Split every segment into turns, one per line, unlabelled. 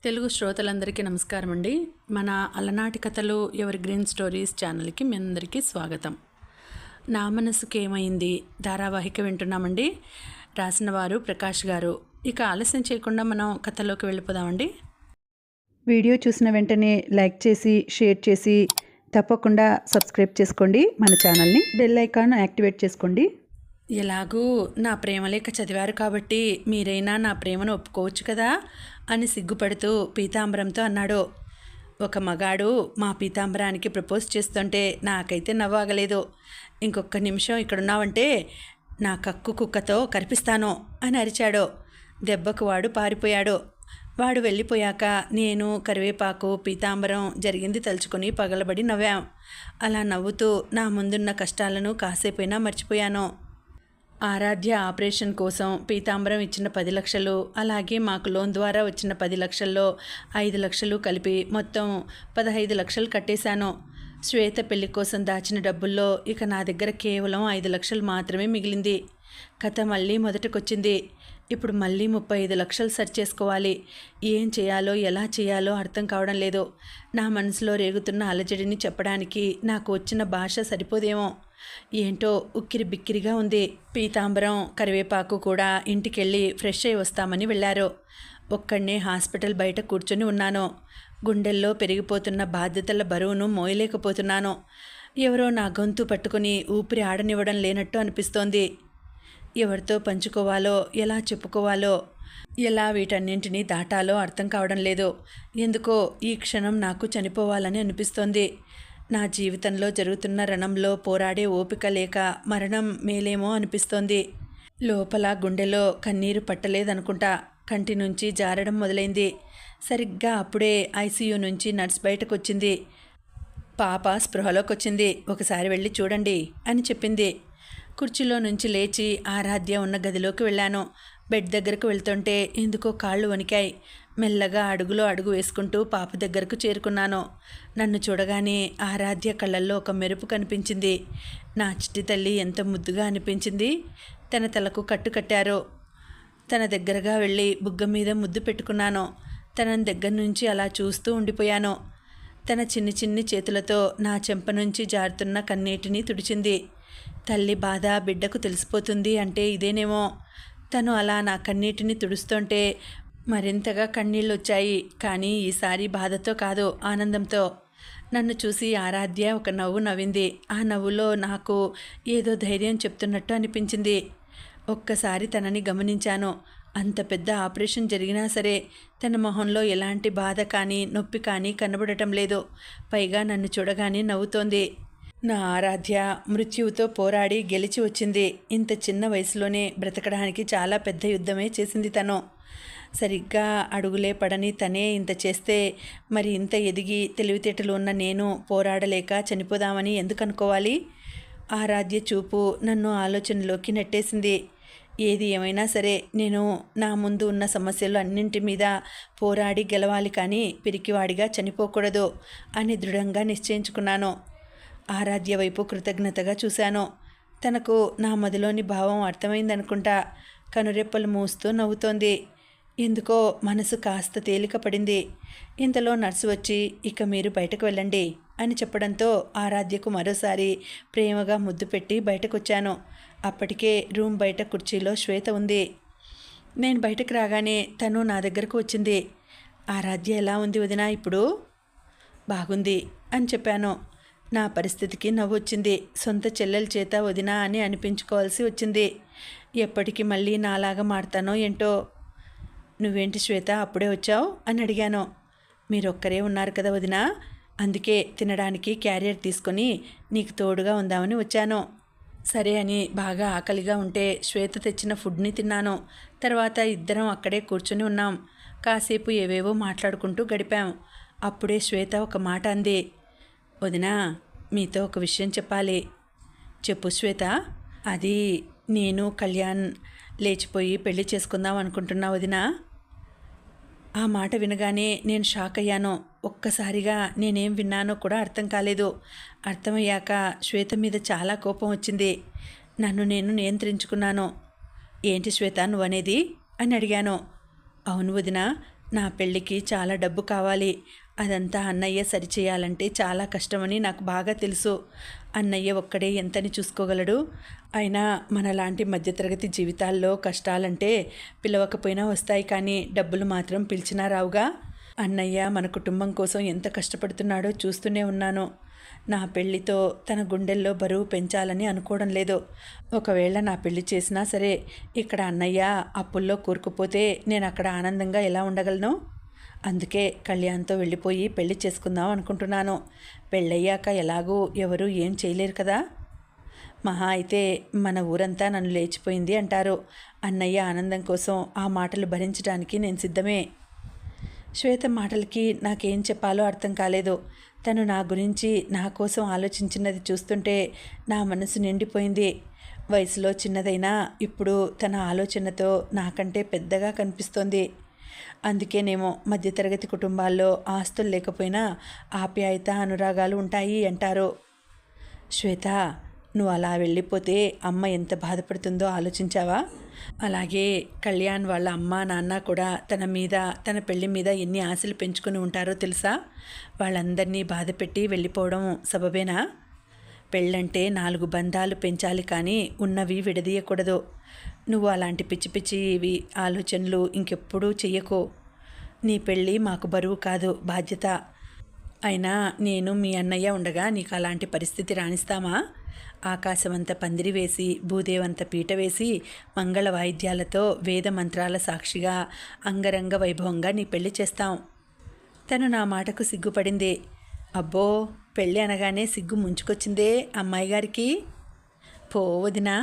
తెలుగు శ్రోతలందరికీ నమస్కారం అండి. మన అలనాటి కథలు ఎవర్ గ్రీన్ స్టోరీస్ ఛానల్కి మీ అందరికీ స్వాగతం. నా మనసుకేమైంది ధారావాహిక వింటున్నామండి. రాసిన వారు ప్రకాష్ గారు. ఇక ఆలస్యం చేయకుండా మనం కథలోకి వెళ్ళిపోదామండి.
వీడియో చూసిన వెంటనే లైక్ చేసి షేర్ చేసి తప్పకుండా సబ్స్క్రైబ్ చేసుకోండి. మన ఛానల్ని బెల్ ఐకాన్ యాక్టివేట్ చేసుకోండి.
ఎలాగూ నా ప్రేమలేఖ చదివారు కాబట్టి మీరైనా నా ప్రేమను ఒప్పుకోవచ్చు కదా అని సిగ్గుపడుతూ పీతాంబరంతో అన్నాడు. ఒక మగాడు మా పీతాంబరానికి ప్రపోజ్ చేస్తుంటే నాకైతే నవ్వాగలేదు. ఇంకొక నిమిషం ఇక్కడున్నావంటే నా కక్కు కుక్కతో కరిపిస్తాను అని అరిచాడు. దెబ్బకు వాడు పారిపోయాడు. వాడు వెళ్ళిపోయాక నేను, కరివేపాకు, పీతాంబరం జరిగింది తలుచుకొని పగలబడి నవ్వాం. అలా నవ్వుతూ నా ముందున్న కష్టాలను కాసేపైనా మర్చిపోయాను. ఆరాధ్య ఆపరేషన్ కోసం పీతాంబరం ఇచ్చిన 10 లక్షలు, అలాగే మాకు లోన్ ద్వారా వచ్చిన 10 లక్షల్లో 5 లక్షలు కలిపి మొత్తం 15 లక్షలు కట్టేశాను. శ్వేత పెళ్లి కోసం దాచిన డబ్బుల్లో ఇక నా దగ్గర కేవలం 5 లక్షలు మాత్రమే మిగిలింది. కథ మళ్ళీ మొదటికొచ్చింది. ఇప్పుడు మళ్ళీ 35 లక్షలు సెట్ చేసుకోవాలి. ఏం చేయాలో ఎలా చేయాలో అర్థం కావడం లేదు. నా మనసులో రేగుతున్న అలజడిని చెప్పడానికి నాకు వచ్చిన భాష సరిపోదేమో. ఏంటో ఉక్కిరి బిక్కిరిగా ఉంది. పీతాంబరం, కరివేపాకు కూడా ఇంటికెళ్ళి ఫ్రెష్ అయి వస్తామని వెళ్ళారు. ఒక్కడనే హాస్పిటల్ బయట కూర్చొని ఉన్నాను. గుండెల్లో పెరిగిపోతున్న బాధ్యతల బరువును మోయలేకపోతున్నాను. ఎవరో నా గొంతు పట్టుకుని ఊపిరి ఆడనివ్వడం లేనట్టు అనిపిస్తోంది. ఎవరితో పంచుకోవాలో, ఎలా చెప్పుకోవాలో, ఎలా వీటన్నింటినీ దాటాలో అర్థం కావడం లేదు. ఎందుకో ఈ క్షణం నాకు చనిపోవాలని అనిపిస్తోంది. నా జీవితంలో జరుగుతున్న రణంలో పోరాడే ఓపిక లేక మరణం మేలేమో అనిపిస్తోంది. లోపల గుండెలో కన్నీరు పట్టలేదనుకుంటా. కంటి నుంచి జారడం మొదలైంది. సరిగ్గా అప్పుడే ఐసీయూ నుంచి నర్స్ బయటకు వచ్చింది. పాప స్పృహలోకి వచ్చింది, ఒకసారి వెళ్ళి చూడండి అని చెప్పింది. కుర్చీలో నుంచి లేచి ఆరాధ్య ఉన్న గదిలోకి వెళ్ళాను. బెడ్ దగ్గరకు వెళ్తుంటే ఎందుకో కాళ్ళు వణికాయి. మెల్లగా అడుగులో అడుగు వేసుకుంటూ పాప దగ్గరకు చేరుకున్నాను. నన్ను చూడగానే ఆరాధ్య కళ్ళల్లో ఒక మెరుపు కనిపించింది. నా చిట్టి తల్లి ఎంత ముద్దుగా అనిపించింది. తన తలకు కట్టు కట్టారు. తన దగ్గరగా వెళ్ళి బుగ్గ మీద ముద్దు పెట్టుకున్నాను. తన దగ్గర నుంచి అలా చూస్తూ ఉండిపోయాను. తన చిన్ని చిన్ని చేతులతో నా చెంప నుంచి జారుతున్న కన్నీటిని తుడిచింది. తల్లి బాధ బిడ్డకు తెలిసిపోతుంది అంటే ఇదేనేమో. తను అలా నా కన్నీటిని తుడుస్తుంటే మరింతగా కన్నీళ్ళు వచ్చాయి. కానీ ఈసారి బాధతో కాదు, ఆనందంతో. నన్ను చూసి ఆరాధ్య ఒక నవ్వు నవ్వింది. ఆ నవ్వులో నాకు ఏదో ధైర్యం చెప్తున్నట్టు అనిపించింది. ఒక్కసారి తనని గమనించాను. అంత పెద్ద ఆపరేషన్ జరిగినా సరే తన మొహంలో ఎలాంటి బాధ కానీ నొప్పి కానీ కనబడటం లేదు. పైగా నన్ను చూడగానే నవ్వుతోంది. నా ఆరాధ్య మృత్యువుతో పోరాడి గెలిచి వచ్చింది. ఇంత చిన్న వయసులోనే బ్రతకడానికి చాలా పెద్ద యుద్ధమే చేసింది తను. సరిగ్గా అడుగులే పడని తనే ఇంత చేస్తే మరి ఇంత ఎదిగి తెలివితేటలు ఉన్న నేను పోరాడలేక చనిపోదామని ఎందుకు అనుకోవాలి? ఆరాధ్య చూపు నన్ను ఆలోచనలోకి నెట్టేసింది. ఏది ఏమైనా సరే నేను నా ముందు ఉన్న సమస్యలు అన్నింటి మీద పోరాడి గెలవాలి, కానీ పిరికివాడిగా చనిపోకూడదు అని దృఢంగా నిశ్చయించుకున్నాను. ఆరాధ్య వైపు కృతజ్ఞతగా చూశాను. తనకు నా మదిలోని భావం అర్థమైందనుకుంటా. కనురెప్పలు మూస్తూ నవ్వుతోంది. ఎందుకో మనసు కాస్త తేలిక పడింది. ఇంతలో నర్సు వచ్చి ఇక మీరు బయటకు వెళ్ళండి అని చెప్పడంతో ఆరాధ్యకు మరోసారి ప్రేమగా ముద్దు పెట్టి బయటకొచ్చాను. అప్పటికే రూమ్ బయట కుర్చీలో శ్వేత ఉంది. నేను బయటకు రాగానే తను నా దగ్గరకు వచ్చింది. ఆరాధ్య ఎలా ఉంది వదినా ఇప్పుడు? బాగుంది అని చెప్పాను. నా పరిస్థితికి నవ్వొచ్చింది. సొంత చెల్లెల చేత వదినా అని అనిపించుకోవాల్సి వచ్చింది. ఎప్పటికీ మళ్ళీ నాలాగా మారుతానో ఏంటో. నువ్వేంటి శ్వేత అప్పుడే వచ్చావు అని అడిగాను. మీరొక్కరే ఉన్నారు కదా వదినా, అందుకే తినడానికి క్యారియర్ తీసుకొని నీకు తోడుగా ఉందామని వచ్చాను. సరే అని బాగా ఆకలిగా ఉంటే శ్వేత తెచ్చిన ఫుడ్ని తిన్నాను. తర్వాత ఇద్దరం అక్కడే కూర్చొని ఉన్నాం. కాసేపు ఏవేవో మాట్లాడుకుంటూ గడిపాం. అప్పుడే శ్వేత ఒక మాట అంది. వదినా, మీతో ఒక విషయం చెప్పాలి. చెప్పు శ్వేత. అది నేను కళ్యాణ్ లేచిపోయి పెళ్లి చేసుకుందాం అనుకుంటున్నా వదినా. ఆ మాట వినగానే నేను షాక్ అయ్యాను. ఒక్కసారిగా నేనేం విన్నానో కూడా అర్థం కాలేదు. అర్థమయ్యాక శ్వేత మీద చాలా కోపం వచ్చింది. నన్ను నేను నియంత్రించుకున్నాను. ఏంటి శ్వేత నువ్వనేది అని అడిగాను. అవును వదినా, నా పెళ్ళికి చాలా డబ్బు కావాలి. అదంతా అన్నయ్య సరిచేయాలంటే చాలా కష్టమని నాకు బాగా తెలుసు. అన్నయ్య ఒక్కడే ఎంతని చూసుకోగలడు. అయినా మనలాంటి మధ్యతరగతి జీవితాల్లో కష్టాలంటే పిలవకపోయినా వస్తాయి, కానీ డబ్బులు మాత్రం పిలిచినా రావుగా. అన్నయ్య మన కుటుంబం కోసం ఎంత కష్టపడుతున్నాడో చూస్తూనే ఉన్నాను. నా పెళ్లితో తన గుండెల్లో బరువు పెంచాలని అనుకోవడం లేదు. ఒకవేళ నా పెళ్లి చేసినా సరే ఇక్కడ అన్నయ్య అప్పుల్లో కూరుకుపోతే నేను అక్కడ ఆనందంగా ఎలా ఉండగలను? అందుకే కళ్యాణ్తో వెళ్ళిపోయి పెళ్లి చేసుకుందాం అనుకుంటున్నాను. పెళ్ళయ్యాక ఎలాగూ ఎవరూ ఏం చేయలేరు కదా. మహా అయితే మన ఊరంతా నన్ను లేచిపోయింది అంటారు. అన్నయ్య ఆనందం కోసం ఆ మాటలు భరించడానికి నేను సిద్ధమే. శ్వేత మాటలకి నాకేం చెప్పాలో అర్థం కాలేదు. తను నా గురించి నా కోసం ఆలోచించినది చూస్తుంటే నా మనసు నిండిపోయింది. వయసులో చిన్నదైనా ఇప్పుడు తన ఆలోచనతో నాకంటే పెద్దగా కనిపిస్తోంది. అందుకేనేమో మధ్యతరగతి కుటుంబాల్లో ఆస్తులు లేకపోయినా ఆప్యాయత అనురాగాలు ఉంటాయి అంటారు. శ్వేత, నువ్వు అలా వెళ్ళిపోతే అమ్మ ఎంత బాధపడుతుందో ఆలోచించావా? అలాగే కళ్యాణ్ వాళ్ళ అమ్మ నాన్న కూడా తన మీద, తన పెళ్లి మీద ఎన్ని ఆశలు పెంచుకుని ఉంటారో తెలుసా? వాళ్ళందరినీ బాధపెట్టి వెళ్ళిపోవడం సబబేనా? పెళ్ళంటే 4 బంధాలు పెంచాలి, కానీ ఉన్నవి విడదీయకూడదు. నువ్వు అలాంటి పిచ్చి పిచ్చివి ఆలోచనలు ఇంకెప్పుడూ చెయ్యకు. నీ పెళ్ళి మాకు బరువు కాదు, బాధ్యత. అయినా నేను మీ అన్నయ్య ఉండగా నీకు అలాంటి పరిస్థితి రాణిస్తామా? ఆకాశమంత పందిరి వేసి, భూదేవంత పీట వేసి, మంగళ వాయిద్యాలతో, వేద మంత్రాల సాక్షిగా అంగరంగ వైభవంగా నీ పెళ్లి చేస్తాం. తను నా మాటకు సిగ్గుపడింది. అబ్బో, పెళ్ళి అనగానే సిగ్గు ముంచుకొచ్చిందే అమ్మాయి గారికి. పో వదినా,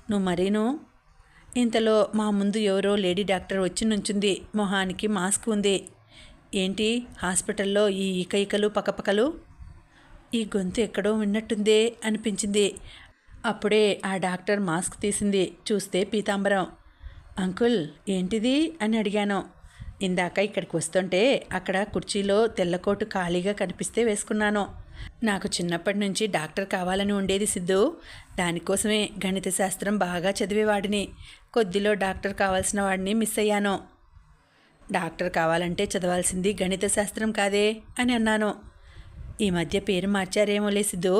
నువ్వు మరీను. ఇంతలో మా ముందు ఎవరో లేడీ డాక్టర్ వచ్చి నుంచుంది. మొహానికి మాస్క్ ఉంది. ఏంటి హాస్పిటల్లో ఈ ఈకైకలు పకపకలు? ఈ గొంతు ఎక్కడో విన్నట్టుందే అనిపించింది. అప్పుడే ఆ డాక్టర్ మాస్క్ తీసింది. చూస్తే పీతాంబరం. అంకుల్, ఏంటిది అని అడిగాను. ఇందాక ఇక్కడికి వస్తుంటే అక్కడ కుర్చీలో తెల్లకోటు ఖాళీగా కనిపిస్తే వేసుకున్నాను. నాకు చిన్నప్పటి నుంచి డాక్టర్ కావాలని ఉండేది సిద్ధు. దానికోసమే గణిత శాస్త్రం బాగా చదివేవాడిని. కొద్దిలో డాక్టర్ కావాల్సిన వాడిని మిస్ అయ్యాను. డాక్టర్ కావాలంటే చదవాల్సింది గణిత శాస్త్రం కాదే అని అన్నాను. ఈ మధ్య పేరు మార్చారేమోలే సిద్ధు.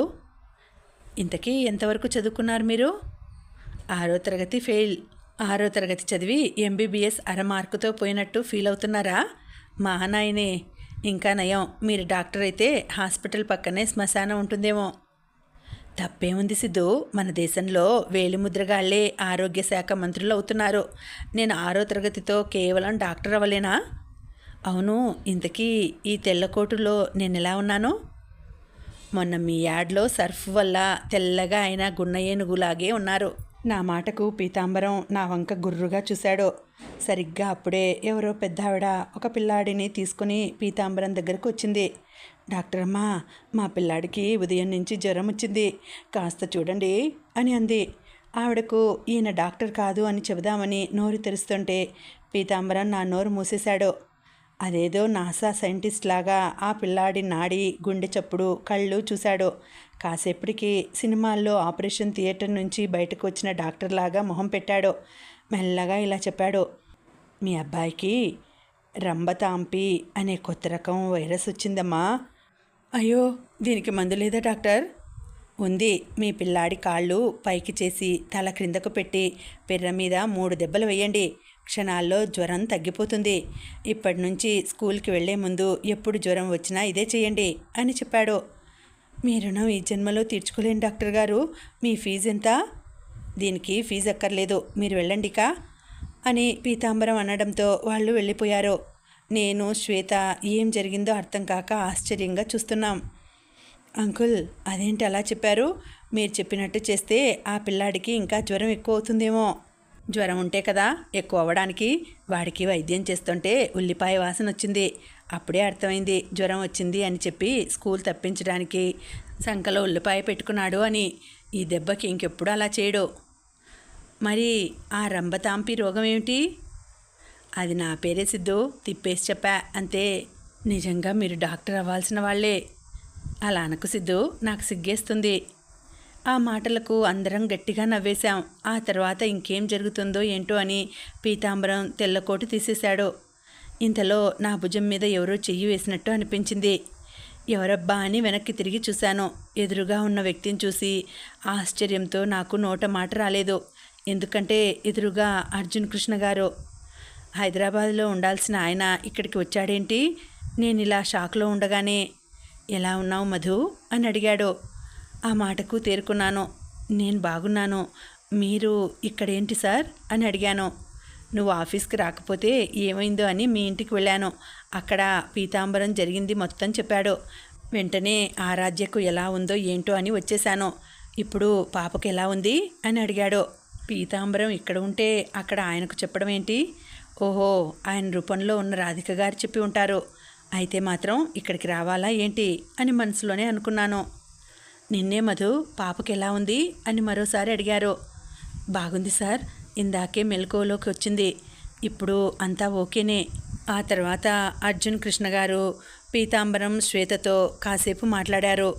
ఇంతకీ ఎంతవరకు చదువుకున్నారు మీరు? 6వ తరగతి ఫెయిల్. 6వ తరగతి చదివి ఎంబీబీఎస్ అరమార్కుతో పోయినట్టు ఫీల్ అవుతున్నారా? మా నాయనే. ఇంకా నయం, మీరు డాక్టర్ అయితే హాస్పిటల్ పక్కనే శ్మశానం ఉంటుందేమో. తప్పేముంది సిద్ధు, మన దేశంలో వేలిముద్రగాళ్లే ఆరోగ్య శాఖ మంత్రులు అవుతున్నారు. నేను 6వ తరగతితో కేవలం డాక్టర్ అవ్వలేనా? అవును, ఇంతకీ ఈ తెల్లకోటులో నేను ఎలా ఉన్నాను? మొన్న మీ యాడ్లో సర్ఫ్ వల్ల తెల్లగా అయిన గున్న ఏనుగులాగే ఉన్నారు. నా మాటకు పీతాంబరం నా వంక గుర్రుగా చూశాడు. సరిగ్గా అప్పుడే ఎవరో పెద్దావిడ ఒక పిల్లాడిని తీసుకుని పీతాంబరం దగ్గరకు వచ్చింది. డాక్టర్ అమ్మా, మా పిల్లాడికి ఉదయం నుంచి జ్వరం వచ్చింది, కాస్త చూడండి అని అంది. ఆవిడకు ఈయన డాక్టర్ కాదు అని చెబుదామని నోరు తెరుస్తుంటే పీతాంబరం నా నోరు మూసేశాడు. అదేదో నాసా సైంటిస్ట్ లాగా ఆ పిల్లాడి నాడి, గుండె చప్పుడు, కళ్ళు చూశాడు. కాసేపటికి సినిమాల్లో ఆపరేషన్ థియేటర్ నుంచి బయటకు వచ్చిన డాక్టర్ లాగా మొహం పెట్టాడు. మెల్లగా ఇలా చెప్పాడు. మీ అబ్బాయికి రంబతాంపి అనే కొత్త రకం వైరస్ వచ్చిందమ్మా. అయ్యో, దీనికి మందు లేదా డాక్టర్? ఉంది. మీ పిల్లాడి కాళ్ళు పైకి చేసి తల క్రిందకు పెట్టి పెర్ర మీద 3 దెబ్బలు వేయండి. క్షణాల్లో జ్వరం తగ్గిపోతుంది. ఇప్పటి నుంచి స్కూల్కి వెళ్లే ముందు ఎప్పుడు జ్వరం వచ్చినా ఇదే చేయండి అని చెప్పాడు. మీ రుణం ఈ జన్మలో తీర్చుకోలేను డాక్టర్ గారు. మీ ఫీజు ఎంత? దీనికి ఫీజు అక్కర్లేదు, మీరు వెళ్ళండికా అని పీతాంబరం అనడంతో వాళ్ళు వెళ్ళిపోయారు. నేను, శ్వేత ఏం జరిగిందో అర్థం కాక ఆశ్చర్యంగా చూస్తున్నాం. అంకుల్, అదేంటి అలా చెప్పారు? మీరు చెప్పినట్టు చేస్తే ఆ పిల్లాడికి ఇంకా జ్వరం ఎక్కువ అవుతుందేమో. జ్వరం ఉంటే కదా ఎక్కువ అవ్వడానికి. వాడికి వైద్యం చేస్తుంటే ఉల్లిపాయ వాసన వచ్చింది. అప్పుడే అర్థమైంది జ్వరం వచ్చింది అని చెప్పి స్కూల్ తప్పించడానికి సంకలో ఉల్లిపాయ పెట్టుకున్నాడు అని. ఈ దెబ్బకి ఇంకెప్పుడు అలా చేయడు. మరి ఆ రంబతాంపి రోగం ఏమిటి? అది నా పేరే సిద్ధు, తిప్పేసి చెప్పా అంతే. నిజంగా మీరు డాక్టర్ అవ్వాల్సిన వాళ్ళే. అలా అనకు సిద్ధు, నాకు సిగ్గేస్తుంది. ఆ మాటలకు అందరం గట్టిగా నవ్వేశాం. ఆ తర్వాత ఇంకేం జరుగుతుందో ఏంటో అని పీతాంబరం తెల్లకోటు తీసేశాడు. ఇంతలో నా భుజం మీద ఎవరో చెయ్యి వేసినట్టు అనిపించింది. ఎవరబ్బా అని వెనక్కి తిరిగి చూశాను. ఎదురుగా ఉన్న వ్యక్తిని చూసి ఆశ్చర్యంతో నాకు నోట మాట రాలేదు. ఎందుకంటే ఎదురుగా అర్జున్ కృష్ణ గారు. హైదరాబాద్లో ఉండాల్సిన ఆయన ఇక్కడికి వచ్చాడేంటి? నేను ఇలా షాక్లో ఉండగానే ఎలా ఉన్నావు మధు అని అడిగాడు. ఆ మాటకు తేరుకున్నాను. నేను బాగున్నాను, మీరు ఇక్కడేంటి సార్ అని అడిగాను. నువ్వు ఆఫీస్కి రాకపోతే ఏమైందో అని మీ ఇంటికి వెళ్ళాను. అక్కడ పీతాంబరం జరిగింది మొత్తం చెప్పాడు. వెంటనే ఆరాధ్యకు ఎలా ఉందో ఏంటో అని వచ్చేశాను. ఇప్పుడు పాపకు ఎలా ఉంది అని అడిగాడు. పీతాంబరం ఇక్కడ ఉంటే అక్కడ ఆయనకు చెప్పడం ఏంటి? ఓహో, ఆయన రూపంలో ఉన్న రాధిక గారు చెప్పి ఉంటారు. అయితే మాత్రం ఇక్కడికి రావాలా ఏంటి అని మనసులోనే అనుకున్నాను. నిన్నే మధు, పాపకి ఎలా ఉంది అని మరోసారి అడిగారు. బాగుంది సార్, ఇందాకే మెలకువలోకి వచ్చింది. ఇప్పుడు అంతా ఓకేనే. ఆ తర్వాత అర్జున్ కృష్ణ గారు పీతాంబరం శ్వేతతో కాసేపు మాట్లాడారు.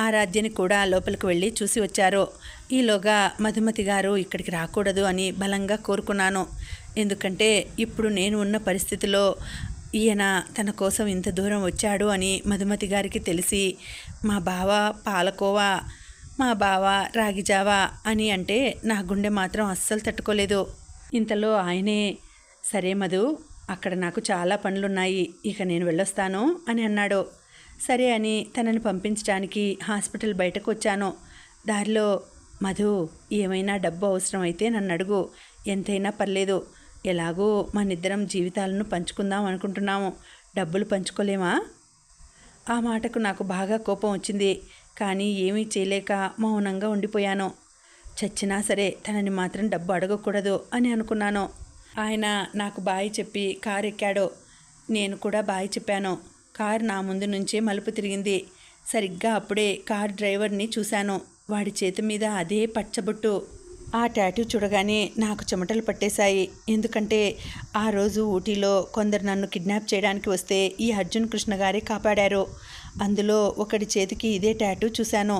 ఆరాధ్యని కూడా లోపలికి వెళ్ళి చూసి వచ్చారు. ఈలోగా మధుమతి గారు ఇక్కడికి రాకూడదు అని బలంగా కోరుకున్నాను. ఎందుకంటే ఇప్పుడు నేను ఉన్న పరిస్థితిలో ఈయన తన కోసం ఇంత దూరం వచ్చాడు అని మధుమతి గారికి తెలిసి మా బావ పాలకోవా, మా బావ రాగిజావా అని అంటే నా గుండె మాత్రం అస్సలు తట్టుకోలేదు. ఇంతలో ఆయనే, సరే మధు, అక్కడ నాకు చాలా పనులున్నాయి, ఇక నేను వెళ్ళొస్తాను అని అన్నాడు. సరే అని తనని పంపించడానికి హాస్పిటల్ బయటకు వచ్చాను. దారిలో, మధు, ఏమైనా డబ్బు అవసరం అయితే నన్ను అడుగు, ఎంతైనా పర్లేదు. ఎలాగో మనిద్దరం జీవితాలను పంచుకుందాం అనుకుంటున్నాము, డబ్బులు పంచుకోలేమా? ఆ మాటకు నాకు బాగా కోపం వచ్చింది. కానీ ఏమీ చేయలేక మౌనంగా ఉండిపోయాను. చచ్చినా సరే తనని మాత్రం డబ్బు అడగకూడదు అని అనుకున్నాను. ఆయన నాకు బాయ్ చెప్పి కారు ఎక్కాడు. నేను కూడా బాయ్ చెప్పాను. కారు నా ముందు నుంచే మలుపు తిరిగింది. సరిగ్గా అప్పుడే కార్ డ్రైవర్ని చూశాను. వాడి చేతి మీద అదే పచ్చబొట్టు. ఆ టాటూ చూడగానే నాకు చెమటలు పట్టేశాయి. ఎందుకంటే ఆ రోజు ఊటీలో కొందరు నన్ను కిడ్నాప్ చేయడానికి వస్తే ఈ అర్జున్ కృష్ణ గారే కాపాడారు. అందులో ఒకడి చేతికి ఇదే టాటూ చూశాను.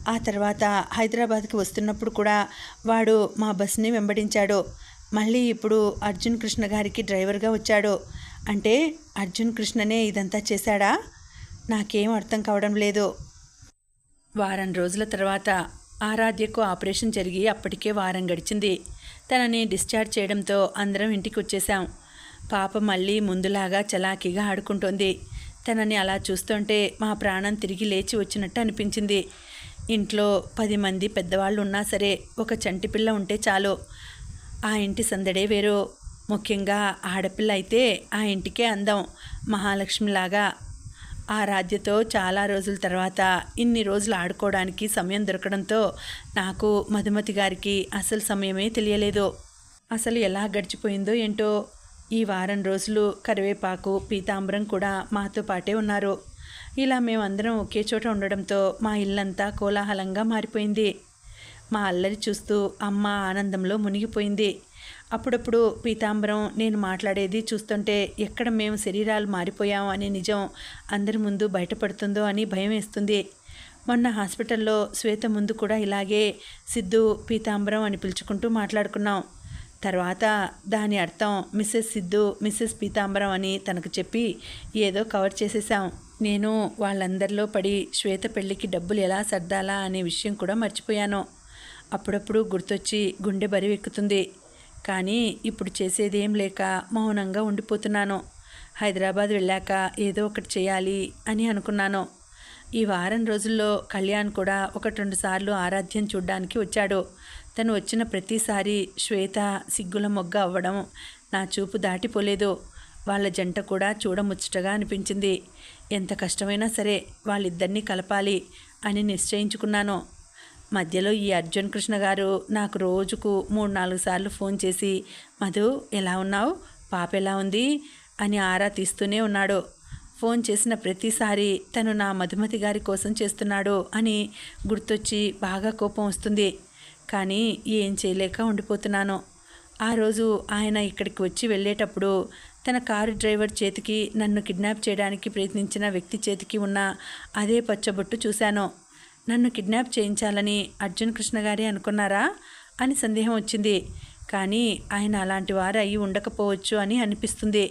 ఆ తర్వాత హైదరాబాద్కి వస్తున్నప్పుడు కూడా వాడు మా బస్ని వెంబడించాడు. మళ్ళీ ఇప్పుడు అర్జున్ కృష్ణ గారికి డ్రైవర్గా వచ్చాడు. అంటే అర్జున్ కృష్ణనే ఇదంతా చేశాడా? నాకేం అర్థం కావడం లేదు. వారం రోజుల తర్వాత ఆరాధ్యకు ఆపరేషన్ జరిగి అప్పటికే వారం గడిచింది. తనని డిశ్చార్జ్ చేయడంతో అందరం ఇంటికి వచ్చేసాం. పాప మళ్ళీ ముందులాగా చలాకీగా ఆడుకుంటోంది. తనని అలా చూస్తుంటే మా ప్రాణం తిరిగి లేచి వచ్చినట్టు అనిపించింది. ఇంట్లో 10 మంది పెద్దవాళ్ళు ఉన్నా సరే ఒక చంటి పిల్ల ఉంటే చాలు. ఆ ఇంటి సందడే వేరు. ముఖ్యంగా ఆడపిల్ల అయితే ఆ ఇంటికే అందం, మహాలక్ష్మిలాగా. ఆరాధ్యతో చాలా రోజుల తర్వాత ఇన్ని రోజులు ఆడుకోవడానికి సమయం దొరకడంతో నాకు మధుమతి గారికి అసలు సమయమే తెలియలేదు. అసలు ఎలా గడిచిపోయిందో ఏంటో. ఈ వారం రోజులు కరివేపాకు, పీతాంబరం కూడా మాతో పాటే ఉన్నారు. ఇలా మేమందరం ఒకే చోట ఉండడంతో మా ఇల్లంతా కోలాహలంగా మారిపోయింది. మా అల్లరి చూస్తూ అమ్మ ఆనందంలో మునిగిపోయింది. అప్పుడప్పుడు పీతాంబరం నేను మాట్లాడేది చూస్తుంటే ఎక్కడ మేము శరీరాలు మారిపోయాం అనే నిజం అందరి ముందు బయటపడుతుందో అని భయం వేస్తుంది. మొన్న హాస్పిటల్లో శ్వేత ముందు కూడా ఇలాగే సిద్ధు, పీతాంబరం అని పిలుచుకుంటూ మాట్లాడుకున్నాం. తర్వాత దాని అర్థం మిస్సెస్ సిద్ధు, మిస్సెస్ పీతాంబరం అని తనకు చెప్పి ఏదో కవర్ చేసేసాం. నేను వాళ్ళందరిలో పడి శ్వేత పెళ్ళికి డబ్బులు ఎలా సర్దాలా అనే విషయం కూడా మర్చిపోయాను. అప్పుడప్పుడు గుర్తొచ్చి గుండె బరివెక్కుతుంది. కానీ ఇప్పుడు చేసేదేం లేక మౌనంగా ఉండిపోతున్నాను. హైదరాబాద్ వెళ్ళాక ఏదో ఒకటి చేయాలి అని అనుకున్నాను. ఈ వారం రోజుల్లో కళ్యాణ్ కూడా 1-2 సార్లు ఆరాధ్యం చూడ్డానికి వచ్చాడు. తను వచ్చిన ప్రతిసారి శ్వేత సిగ్గుల మొగ్గ అవ్వడం నా చూపు దాటిపోలేదు. వాళ్ళ జంట కూడా చూడముచ్చటగా అనిపించింది. ఎంత కష్టమైనా సరే వాళ్ళిద్దరినీ కలపాలి అని నిశ్చయించుకున్నాను. మధ్యలో ఈ అర్జున్ కృష్ణ గారు నాకు రోజుకు 3-4 సార్లు ఫోన్ చేసి, మధు ఎలా ఉన్నావు, పాప ఎలా ఉంది అని ఆరా తీస్తూనే ఉన్నాడు. ఫోన్ చేసిన ప్రతిసారి తను నా మధుమతి గారి కోసం చేస్తున్నాడు అని గుర్తొచ్చి బాగా కోపం వస్తుంది. కానీ ఏం చేయలేక ఉండిపోతున్నాను. ఆ రోజు ఆయన ఇక్కడికి వచ్చి వెళ్ళేటప్పుడు తన కారు డ్రైవర్ చేతికి నన్ను కిడ్నాప్ చేయడానికి ప్రయత్నించిన వ్యక్తి చేతికి ఉన్న అదే పచ్చబొట్టు చూశాను. నన్ను కిడ్నాప్ చేయించాలని అర్జున్ కృష్ణ గారే అనుకున్నారా అని సందేహం వచ్చింది. కానీ ఆయన అలాంటి వారు అయి ఉండకపోవచ్చు అని అనిపిస్తుంది.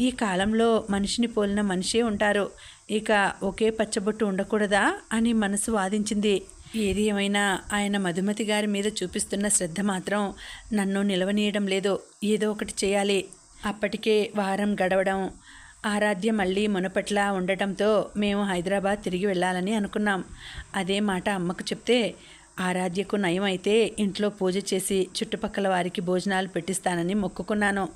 ఈ కాలంలో మనిషిని పోలిన మనిషే ఉంటారు, ఇక ఒకే పచ్చబొట్టు ఉండకూడదా అని మనసు వాదించింది. ఏది ఏమైనా ఆయన మధుమతి గారి మీద చూపిస్తున్న శ్రద్ధ మాత్రం నన్ను నిలవనీయడం లేదు. ఏదో ఒకటి చేయాలి. అప్పటికే వారం గడవడం, ఆరాధ్య మళ్ళీ మునపట్లా ఉండటంతో మేము హైదరాబాద్ తిరిగి వెళ్ళాలని అనుకున్నాం. అదే మాట అమ్మకు చెప్తే, ఆరాధ్యకు నయం అయితే ఇంట్లో పూజ చేసి చుట్టుపక్కల వారికి భోజనాలు పెట్టిస్తానని మొక్కుకున్నాను.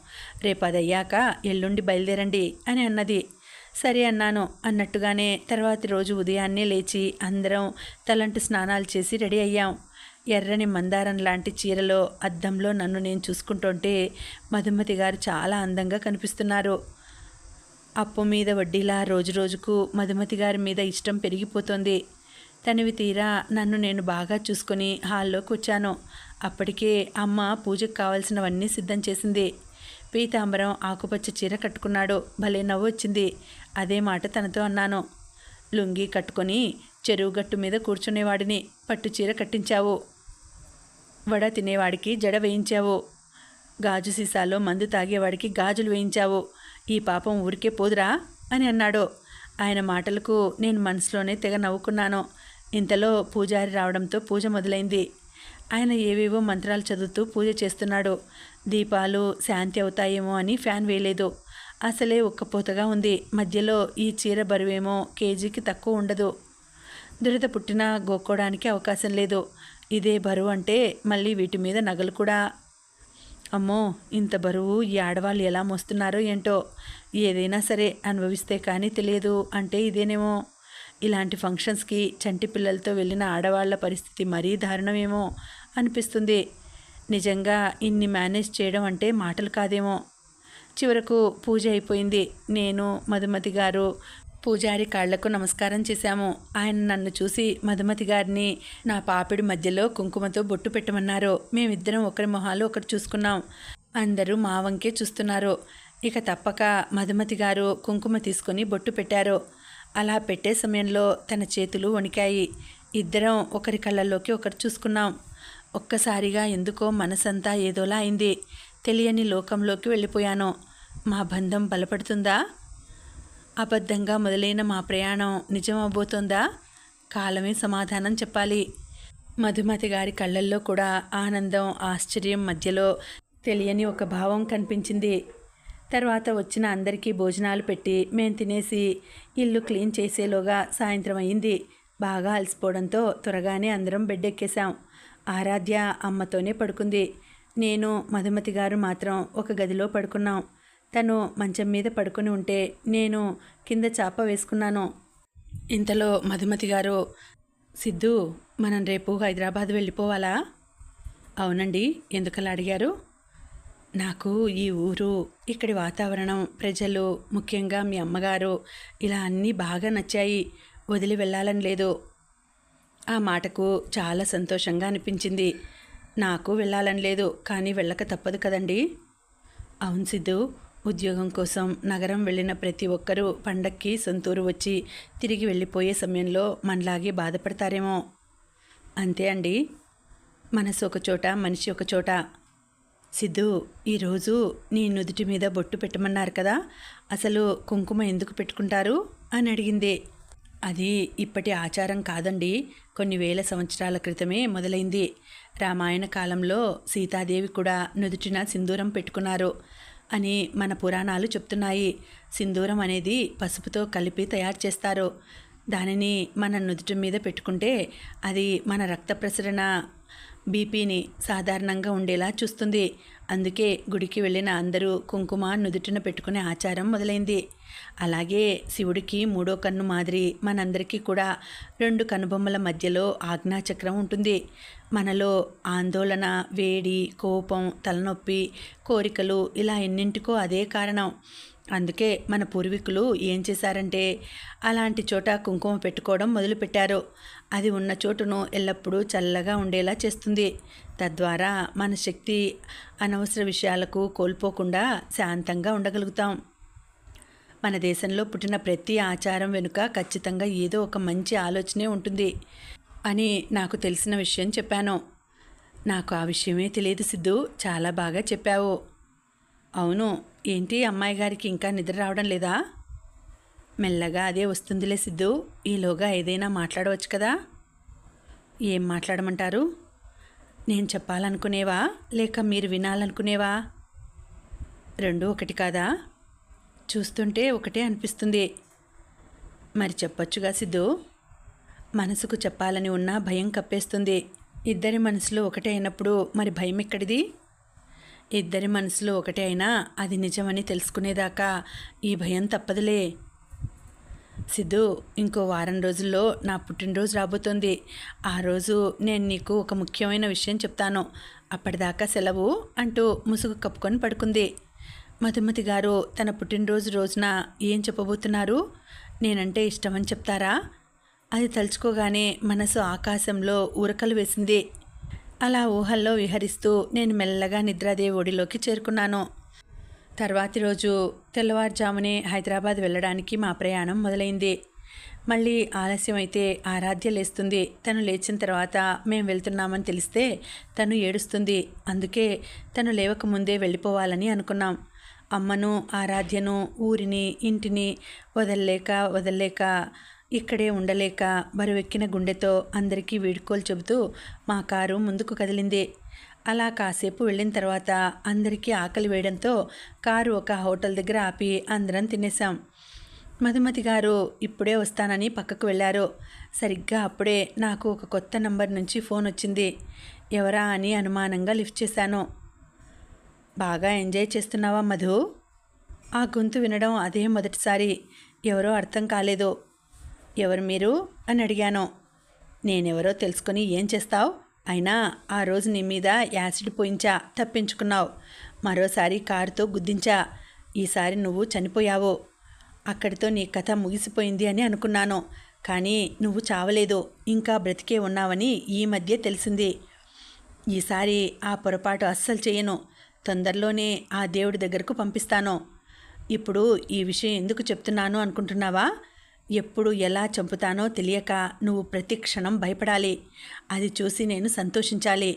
రేపు అదయ్యాక ఎల్లుండి బయలుదేరండి అని అన్నది. సరే అన్నాను. అన్నట్టుగానే తర్వాతి రోజు ఉదయాన్నే లేచి అందరం తలంటు స్నానాలు చేసి రెడీ అయ్యాం. ఎర్రని మందారం లాంటి చీరలో అద్దంలో నన్ను నేను చూసుకుంటుంటే మధుమతి గారు చాలా అందంగా కనిపిస్తున్నారు. అప్పు మీద వడ్డీలా రోజురోజుకు మధుమతి గారి మీద ఇష్టం పెరిగిపోతుంది. తనివి తీరా నన్ను నేను బాగా చూసుకొని హాల్లోకి వచ్చాను. అప్పటికే అమ్మ పూజకు కావాల్సినవన్నీ సిద్ధం చేసింది. పీతాంబరం ఆకుపచ్చ చీర కట్టుకున్నాడు. భలే నవ్వు వచ్చింది. అదే మాట తనతో అన్నాను. లుంగీ కట్టుకొని చెరువు గట్టు మీద కూర్చునేవాడిని పట్టు చీర కట్టించావు. వడ తినేవాడికి జడ వేయించావు. గాజు సీసాలో మందు తాగేవాడికి గాజులు వేయించావు. ఈ పాపం ఊరికే పోదురా అని అన్నాడు. ఆయన మాటలకు నేను మనసులోనే తెగ నవ్వుకున్నాను. ఇంతలో పూజారి రావడంతో పూజ మొదలైంది. ఆయన ఏవేవో మంత్రాలు చదువుతూ పూజ చేస్తున్నాడు. దీపాలు శాంతి అవుతాయేమో అని ఫ్యాన్ వేయలేదు. అసలే ఉక్కపోతగా ఉంది. మధ్యలో ఈ చీర బరువేమో కేజీకి తక్కువ ఉండదు. దురద పుట్టినా గోక్కోవడానికి అవకాశం లేదు. ఇదే బరువు అంటే మళ్ళీ వీటి మీద నగలు కూడా. అమ్మో, ఇంత బరువు ఈ ఆడవాళ్ళు ఎలా మోస్తున్నారో ఏంటో. ఏదైనా సరే అనుభవిస్తే కానీ తెలియదు అంటే ఇదేనేమో. ఇలాంటి ఫంక్షన్స్కి చంటి పిల్లలతో వెళ్ళిన ఆడవాళ్ల పరిస్థితి మరీ దారుణమేమో అనిపిస్తుంది. నిజంగా ఇన్ని మేనేజ్ చేయడం అంటే మాటలు కాదేమో. చివరకు పూజ అయిపోయింది. నేను, మధుమతి గారు పూజారి కాళ్లకు నమస్కారం చేశాము. ఆయన నన్ను చూసి మధుమతి గారిని నా పాపిడి మధ్యలో కుంకుమతో బొట్టు పెట్టమన్నారు. మేమిద్దరం ఒకరి మొహాలు ఒకరు చూసుకున్నాం. అందరూ మా వంకే చూస్తున్నారు. ఇక తప్పక మధుమతి గారు కుంకుమ తీసుకొని బొట్టు పెట్టారు. అలా పెట్టే సమయంలో తన చేతులు వణికాయి. ఇద్దరం ఒకరి కళ్ళల్లోకి ఒకరు చూసుకున్నాం. ఒక్కసారిగా ఎందుకో మనసంతా ఏదోలా అయింది. తెలియని లోకంలోకి వెళ్ళిపోయాను. మా బంధం బలపడుతుందా? అబద్ధంగా మొదలైన మా ప్రయాణం నిజమవబోతోందా? కాలమే సమాధానం చెప్పాలి. మధుమతి గారి కళ్ళల్లో కూడా ఆనందం, ఆశ్చర్యం మధ్యలో తెలియని ఒక భావం కనిపించింది. తర్వాత వచ్చిన అందరికీ భోజనాలు పెట్టి మేము తినేసి ఇల్లు క్లీన్ చేసేలోగా సాయంత్రం అయింది. బాగా అలసిపోవడంతో త్వరగానే అందరం బెడ్ ఎక్కేశాం. ఆరాధ్య అమ్మతోనే పడుకుంది. నేను, మధుమతి గారు మాత్రం ఒక గదిలో పడుకున్నాం. తను మంచం మీద పడుకుని ఉంటే నేను కింద చాప వేసుకున్నాను. ఇంతలో మధుమతి గారు, సిద్ధు, మనం రేపు హైదరాబాద్ వెళ్ళిపోవాలా? అవునండి, ఎందుకలా అడిగారు? నాకు ఈ ఊరు, ఇక్కడి వాతావరణం, ప్రజలు, ముఖ్యంగా మీ అమ్మగారు ఇలా అన్నీ బాగా నచ్చాయి. వదిలి వెళ్ళాలని లేదు. ఆ మాటకు చాలా సంతోషంగా అనిపించింది. నాకు వెళ్ళాలని లేదు, కానీ వెళ్ళక తప్పదు కదండి. అవును సిద్ధు, ఉద్యోగం కోసం నగరం వెళ్ళిన ప్రతి ఒక్కరూ పండక్కి సొంతూరు వచ్చి తిరిగి వెళ్ళిపోయే సమయంలో మనలాగే బాధపడతారేమో. అంతే అండి, మనసు ఒక చోట, మనిషి ఒక చోట. సిద్ధు, ఈరోజు నీ నుదుటి మీద బొట్టు పెట్టమన్నారు కదా, అసలు కుంకుమ ఎందుకు పెట్టుకుంటారు అని అడిగింది. అది ఇప్పటి ఆచారం కాదండి, కొన్ని వేల సంవత్సరాల క్రితమే మొదలైంది. రామాయణ కాలంలో సీతాదేవి కూడా నుదుటిన సింధూరం పెట్టుకున్నారు అని మన పురాణాలు చెప్తున్నాయి. సింధూరం అనేది పసుపుతో కలిపి తయారు చేస్తారు. దానిని మన నుదుటి మీద పెట్టుకుంటే అది మన రక్త ప్రసరణ, బీపీని సాధారణంగా ఉండేలా చూస్తుంది. అందుకే గుడికి వెళ్ళిన అందరూ కుంకుమ నుదుటిన పెట్టుకునే ఆచారం మొదలైంది. అలాగే శివుడికి మూడో కన్ను మాదిరి మనందరికీ కూడా రెండు కనుబొమ్మల మధ్యలో ఆజ్ఞాచక్రం ఉంటుంది. మనలో ఆందోళన, వేడి, కోపం, తలనొప్పి, కోరికలు ఇలా ఎన్నింటికో అదే కారణం. అందుకే మన పూర్వీకులు ఏం చేశారంటే అలాంటి చోట కుంకుమ పెట్టుకోవడం మొదలుపెట్టారు. అది ఉన్న చోటును ఎల్లప్పుడూ చల్లగా ఉండేలా చేస్తుంది. తద్వారా మన శక్తి అనవసర విషయాలకు కోల్పోకుండా శాంతంగా ఉండగలుగుతాం. మన దేశంలో పుట్టిన ప్రతి ఆచారం వెనుక ఖచ్చితంగా ఏదో ఒక మంచి ఆలోచనే ఉంటుంది అని నాకు తెలిసిన విషయం చెప్పాను. నాకు ఆ విషయమే తెలియదు సిద్ధు, చాలా బాగా చెప్పావు. అవును. ఏంటి అమ్మాయి గారికి ఇంకా నిద్ర రావడం లేదా? మెల్లగా అదే వస్తుందిలే సిద్ధు. ఈలోగా ఏదైనా మాట్లాడవచ్చు కదా? ఏం మాట్లాడమంటారు? నేను చెప్పాలనుకునేవా లేక మీరు వినాలనుకునేవా? రెండూ ఒకటి కాదా? చూస్తుంటే ఒకటే అనిపిస్తుంది. మరి చెప్పొచ్చుగా సిద్ధు. మనసుకు చెప్పాలని ఉన్నా భయం కప్పేస్తుంది. ఇద్దరి మనసులు ఒకటే అయినప్పుడు మరి భయం ఎక్కడిది? ఇద్దరి మనసులు ఒకటే అయినా అది నిజమని తెలుసుకునేదాకా ఈ భయం తప్పదులే. సిద్ధు, ఇంకో వారం రోజుల్లో నా పుట్టినరోజు రాబోతోంది. ఆ రోజు నేను నీకు ఒక ముఖ్యమైన విషయం చెప్తాను. అప్పటిదాకా సెలవు అంటూ ముసుగు కప్పుకొని పడుకుంది. మధుమతి గారు తన పుట్టినరోజు రోజున ఏం చెప్పబోతున్నారు? నేనంటే ఇష్టమని చెప్తారా? అది తలుచుకోగానే మనసు ఆకాశంలో ఉరకలు వేసింది. అలా ఊహల్లో విహరిస్తూ నేను మెల్లగా నిద్రాదేవి ఒడిలోకి చేరుకున్నాను. తర్వాతి రోజు తెల్లవారుజామునే హైదరాబాద్ వెళ్ళడానికి మా ప్రయాణం మొదలైంది. మళ్ళీ ఆలస్యం అయితే ఆరాధ్య లేస్తుంది. తను లేచిన తర్వాత మేము వెళ్తున్నామని తెలిస్తే తను ఏడుస్తుంది. అందుకే తను లేవకముందే వెళ్ళిపోవాలని అనుకున్నాం. అమ్మను, ఆరాధ్యను, ఊరిని, ఇంటిని వదల్లేక ఇక్కడే ఉండలేక బరువెక్కిన గుండెతో అందరికీ వీడ్కోలు చెబుతూ మా కారు ముందుకు కదిలింది. అలా కాసేపు వెళ్ళిన తర్వాత అందరికీ ఆకలి వేయడంతో కారు ఒక హోటల్ దగ్గర ఆపి అందరం తినేసాం. మధుమతి గారు ఇప్పుడే వస్తానని పక్కకు వెళ్ళారు. సరిగ్గా అప్పుడే నాకు ఒక కొత్త నంబర్ నుంచి ఫోన్ వచ్చింది. ఎవరా అని అనుమానంగా లిఫ్ట్ చేశాను. బాగా ఎంజాయ్ చేస్తున్నావా మధు? ఆ గొంతు వినడం అదే మొదటిసారి. ఎవరో అర్థం కాలేదు. ఎవరు మీరు అని అడిగాను. నేనెవరో తెలుసుకొని ఏం చేస్తావు? అయినా ఆ రోజు నీ మీద యాసిడ్ పోయించా, తప్పించుకున్నావు. మరోసారి కారుతో గుద్దించా. ఈసారి నువ్వు చనిపోయావు. అక్కడితో నీ కథ ముగిసిపోయింది అని అనుకున్నాను. కానీ నువ్వు చావలేదు, ఇంకా బ్రతికే ఉన్నావని ఈ మధ్య తెలిసింది. ఈసారి ఆ పొరపాటు అస్సలు చేయను. తొందరలోనే ఆ దేవుడి దగ్గరకు పంపిస్తాను. ఇప్పుడు ఈ విషయం ఎందుకు చెప్తున్నాను అనుకుంటున్నావా? ఎప్పుడు ఎలా చంపుతానో తెలియక నువ్వు ప్రతి క్షణం భయపడాలి. అది చూసి నేను సంతోషించాలి